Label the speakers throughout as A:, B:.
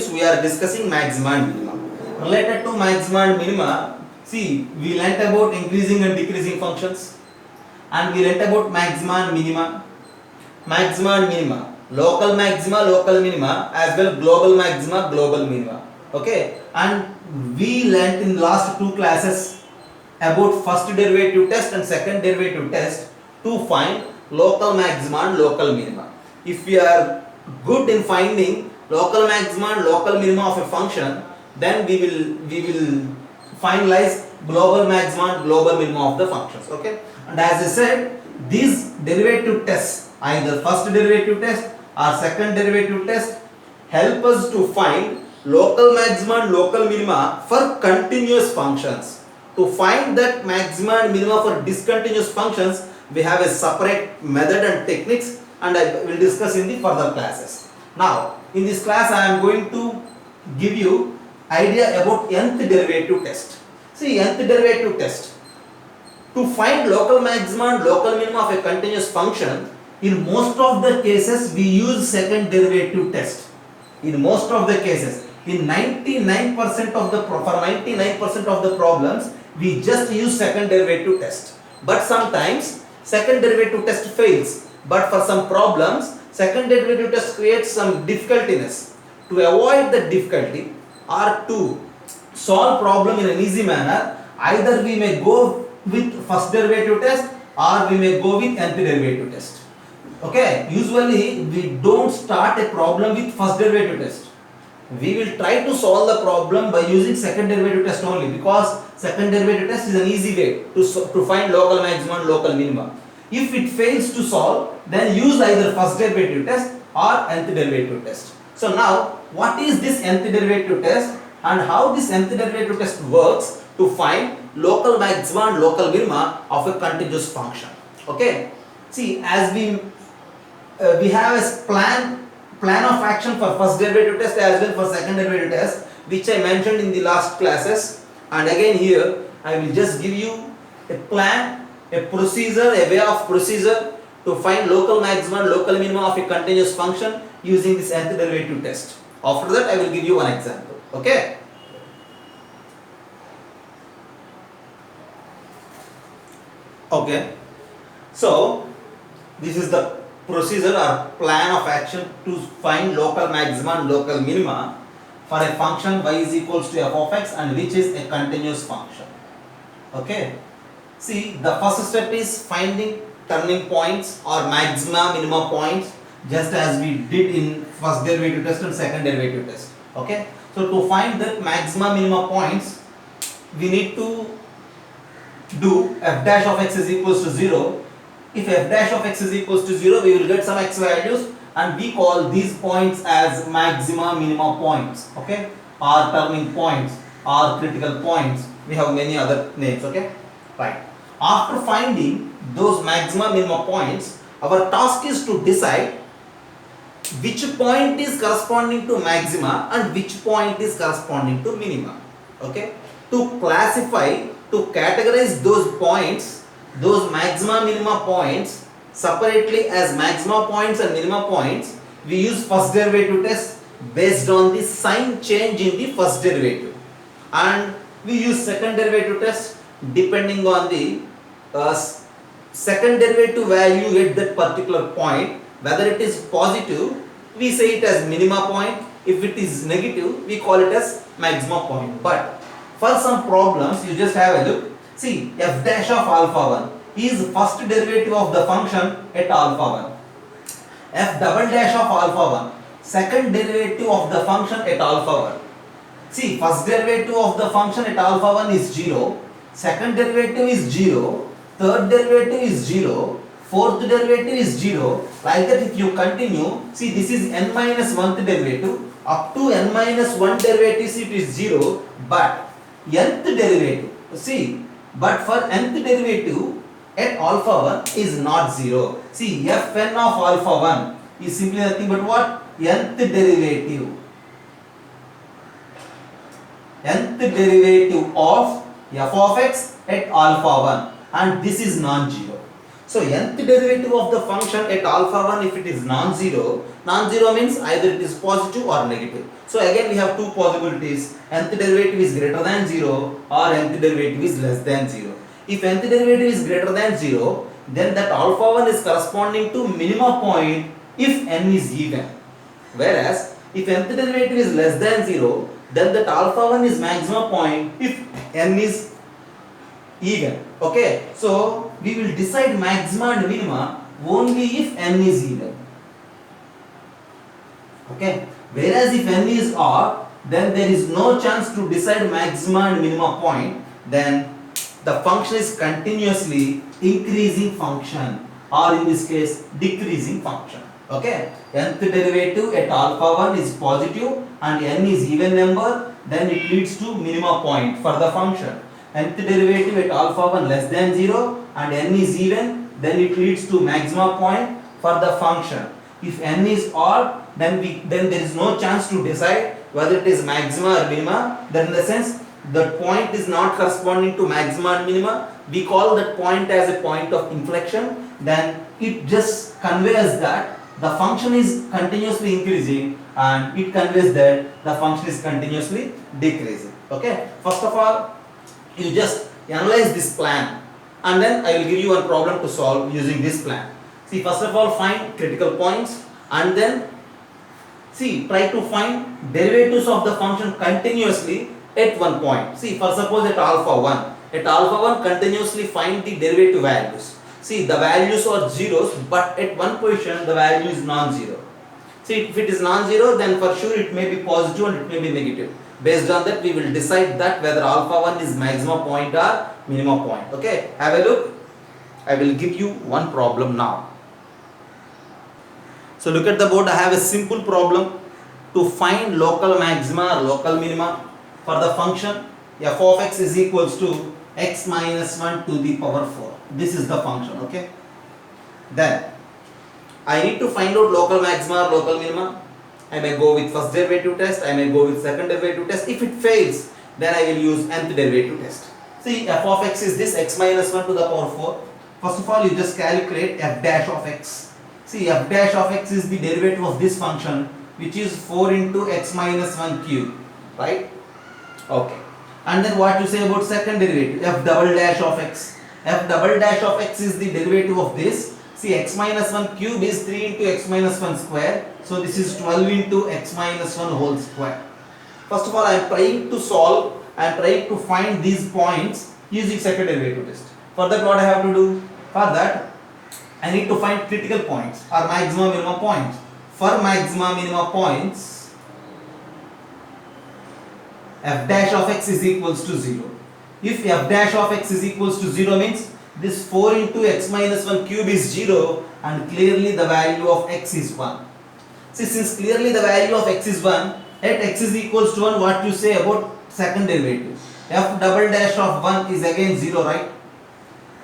A: derivatives, we are discussing maxima and minima. Related to maxima and minima, see, we learnt about increasing and decreasing functions, and we learnt about maxima and minima. Maxima and minima, local maxima, local minima, as well global maxima, global minima. Okay, and we learnt in last two classes about first derivative test and second derivative test to find local maxima and local minima. If we are good in finding local maxima and local minima of a function, then we will finalize global maxima and global minima of the functions. Okay, and as I said, these derivative tests, either first derivative test or second derivative test, help us to find local maxima and local minima for continuous functions. To find that maxima and minima for discontinuous functions, we have a separate method and techniques, and I will discuss in the further classes. Now, in this class I am going to give you idea about nth derivative test. See, nth derivative test. To find local maxima and local minima of a continuous function, in most of the cases we use second derivative test. In most of the cases, in 99% of the for 99% of the problems, we just use second derivative test. But sometimes second derivative test fails. But for some problems, second derivative test creates some difficultiness. To avoid the difficulty or to solve problem in an easy manner, either we may go with first derivative test or we may go with nth derivative test. Okay, usually we don't start a problem with first derivative test. We will try to solve the problem by using second derivative test only, because second derivative test is an easy way to find local maxima and local minima. If it fails to solve, then use either first derivative test or nth derivative test. So now, what is this nth derivative test and how this nth derivative test works to find local maxima and local minima of a continuous function? Okay, see, as we have a plan of action for first derivative test as well for second derivative test, which I mentioned in the last classes, and again here I will just give you a plan, a procedure, a way of procedure to find local maxima and local minima of a continuous function using this nth derivative test. After that I will give you one example. Okay, so this is the procedure or plan of action to find local maxima and local minima for a function y is equals to f of x and which is a continuous function. Okay, see, the first step is finding turning points or maxima minima points, just as we did in first derivative test and second derivative test. Okay, so to find that maxima minima points, we need to do f dash of x is equals to 0. If f dash of x is equals to 0, we will get some x values and we call these points as maxima minima points, okay, or turning points or critical points. We have many other names. Okay, right. After finding those maxima minima points, our task is to decide which point is corresponding to maxima and which point is corresponding to minima. Okay, to classify, to categorize those points, those maxima minima points separately as maxima points and minima points, we use first derivative test based on the sign change in the first derivative, and we use second derivative test depending on the second derivative value at that particular point. Whether it is positive, we say it as minima point. If it is negative, we call it as maxima point. But for some problems, you just have a look. See, f dash of alpha 1 is first derivative of the function at alpha 1. F double dash of alpha 1, second derivative of the function at alpha 1. See, first derivative of the function at alpha 1 is 0, second derivative is 0, third derivative is 0, fourth derivative is 0. Like that, if you continue, see, this is n minus 1th derivative, up to n minus 1 derivative it is 0, but nth derivative, see, but for nth derivative at alpha 1 is not 0. See, fn of alpha 1 is simply nothing but what? Nth derivative. Nth derivative of f of x at alpha 1, and this is non-zero. So nth derivative of the function at alpha 1 if it is non-zero, non-zero means either it is positive or negative. So again we have two possibilities, nth derivative is greater than 0 or nth derivative is less than 0. If nth derivative is greater than 0, then that alpha 1 is corresponding to minima point if n is even. Whereas if nth derivative is less than 0, then that alpha 1 is maximum point if n is even. Okay, so we will decide maxima and minima only if n is even. Okay, whereas if n is odd, then there is no chance to decide maxima and minima point. Then the function is continuously increasing function, or in this case decreasing function. Okay, nth derivative at alpha 1 is positive and n is even number, then it leads to minima point for the function. Nth derivative at alpha 1 less than 0 and n is even, then it leads to maxima point for the function. If n is odd, then there is no chance to decide whether it is maxima or minima. Then in the sense the point is not corresponding to maxima and minima, we call that point as a point of inflection. Then it just conveys that the function is continuously increasing and it conveys that the function is continuously decreasing. Okay, first of all you just analyze this plan and then I will give you one problem to solve using this plan. See, first of all find critical points and then see try to find derivatives of the function continuously at one point. See, for suppose at alpha 1, at alpha 1 continuously find the derivative values. See, the values are zeros, but at one position the value is non-zero. See, if it is non-zero, then for sure it may be positive and it may be negative. Based on that we will decide that whether alpha 1 is maximum point or minimum point. Okay, have a look. I will give you one problem now. So look at the board. I have a simple problem to find local maxima or local minima for the function f of x is equals to x minus 1 to the power 4. This is the function. Okay, then I need to find out local maxima or local minima. I may go with first derivative test, I may go with second derivative test. If it fails, then I will use nth derivative test. See, f of x is this x minus 1 to the power 4. First of all, you just calculate f dash of x. See, f dash of x is the derivative of this function, which is 4 into x minus 1 cube, right? Okay. And then what you say about second derivative, f double dash of x. F double dash of x is the derivative of this. See, x minus 1 cube is 3 into x minus 1 square. So this is 12 into x minus 1 whole square. First of all, I am trying to solve, I am trying to find these points using second derivative test. For that what I have to do? For that I need to find critical points or maximum minimum points. For maximum minimum points, f dash of x is equals to 0. If f dash of x is equals to 0 means this 4 into x minus 1 cube is 0 and clearly the value of x is 1. See, since clearly the value of x is 1, at x is equals to 1, what you say about second derivative? F double dash of 1 is again 0, right?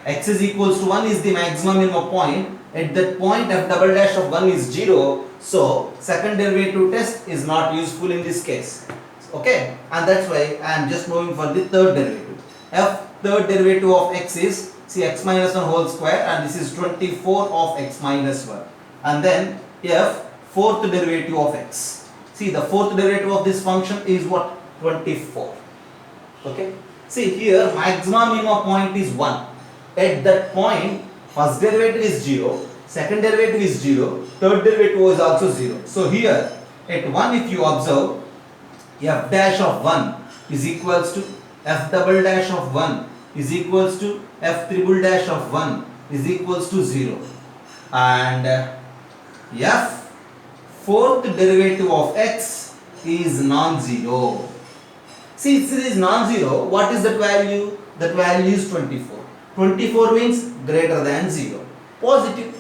A: X is equals to 1 is the maximum minimum point. At that point f double dash of 1 is 0. So second derivative test is not useful in this case. Okay, and that's why I am just moving for the third derivative. F third derivative of x is, see, x minus 1 whole square, and this is 24 of x minus 1. And then f fourth derivative of x. See, the fourth derivative of this function is what? 24. Okay, see here maximum minimum point is 1. At that point first derivative is 0, second derivative is 0, third derivative is also 0. So here at 1 if you observe, f dash of 1 is equals to f double dash of 1 is equals to f triple dash of 1 is equals to 0, and f fourth derivative of x is non-zero. See, if it is non-zero, what is that value? That value is 24. 24 means greater than 0. Positive.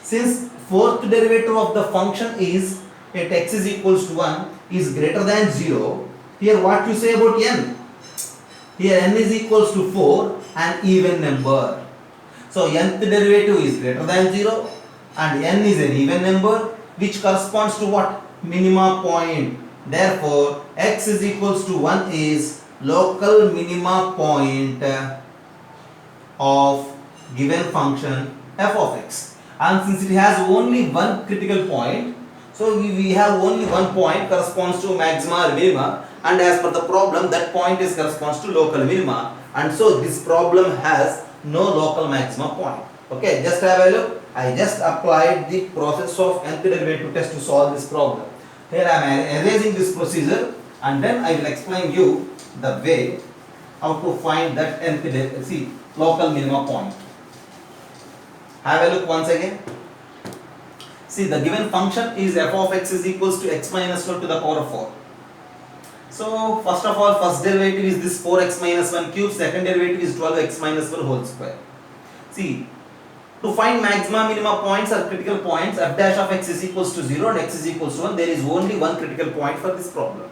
A: Since fourth derivative of the function is at x is equals to 1 is greater than 0, here what you say about n? Here n is equals to 4, an even number. So nth derivative is greater than 0 and n is an even number, which corresponds to what? Minima point. Therefore x is equals to 1 is local minima point of given function f of x, and since it has only one critical point, so we have only one point corresponds to maxima or minima, and as per the problem that point is corresponds to local minima, and so this problem has no local maxima point. Okay, just have a look. I just applied the process of nth derivative test to solve this problem. Here I am erasing this procedure, and then I will explain you the way how to find that local minima point. Have a look once again. See, the given function is f of x is equals to x minus 1 to the power of 4. So first of all, first derivative is this 4x minus 1 cube, second derivative is 12x minus 1 whole square. See, to find maxima minima points or critical points, f dash of x is equals to 0 and x is equals to 1, there is only one critical point for this problem.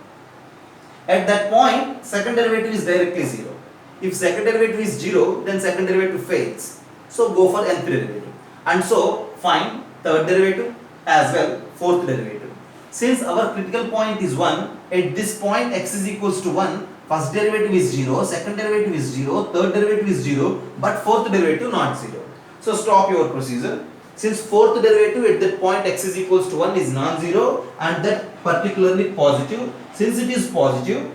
A: At that point, second derivative is directly 0. If second derivative is 0, then second derivative fails. So go for nth derivative. And so find third derivative as well, fourth derivative. Since our critical point is 1, at this point x is equals to 1, first derivative is 0, second derivative is 0, third derivative is 0, but fourth derivative not 0. So stop your procedure. Since fourth derivative at that point x is equals to 1 is non-zero and that particularly positive, since it is positive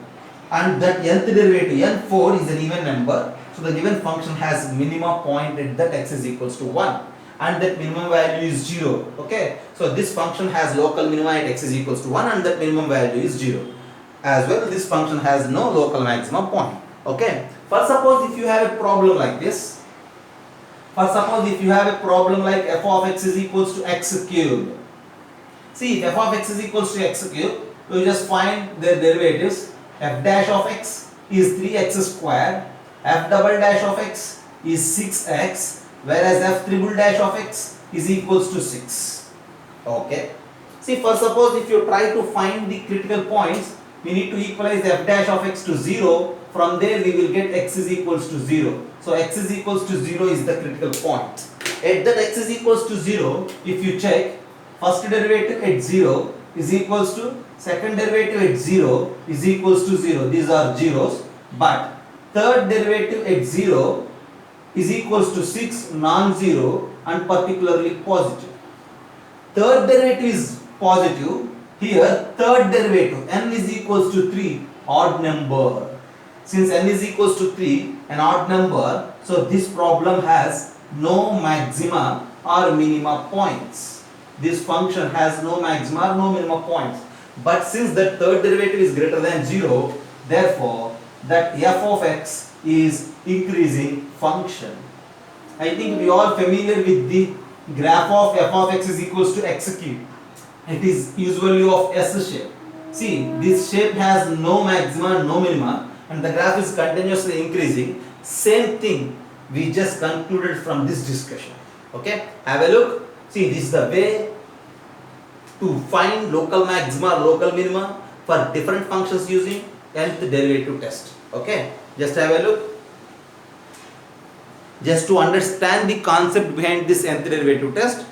A: and that nth derivative n4 is an even number, so the given function has minima point at that x is equals to 1 and that minimum value is 0. Okay, so this function has local minima at x is equals to 1 and that minimum value is 0. As well, this function has no local maxima point. Okay, for suppose if you have a problem like this, f of x is equals to x cube. See, if f of x is equals to x cube, you just find their derivatives. F dash of x is 3x square, f double dash of x is 6x, whereas f triple dash of x is equals to 6. Okay. See, for suppose if you try to find the critical points, we need to equalize f dash of x to 0. From there we will get x is equals to 0. So x is equals to 0 is the critical point. At that x is equals to 0, if you check, first derivative at 0 is equals to second derivative at 0 is equals to 0. These are zeros. But third derivative at 0 is equals to 6, non-zero and particularly positive. Third derivative is positive. Here third derivative n is equals to 3, odd number. Since n is equals to 3, an odd number, so this problem has no maxima or minima points. This function has no maxima or no minima points. But since the third derivative is greater than 0, therefore that f of x is increasing function. I think we are familiar with the graph of f of x is equals to x cube. It is usually of S shape. See, this shape has no maxima, no minima, and the graph is continuously increasing. Same thing we just concluded from this discussion. Okay, have a look. See, this is the way to find local maxima or local minima for different functions using nth derivative test. Okay, just have a look. Just to understand the concept behind this nth derivative test,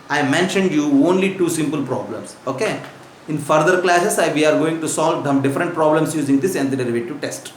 A: I mentioned you only two simple problems. Okay, in further classes we are going to solve some different problems using this nth derivative test.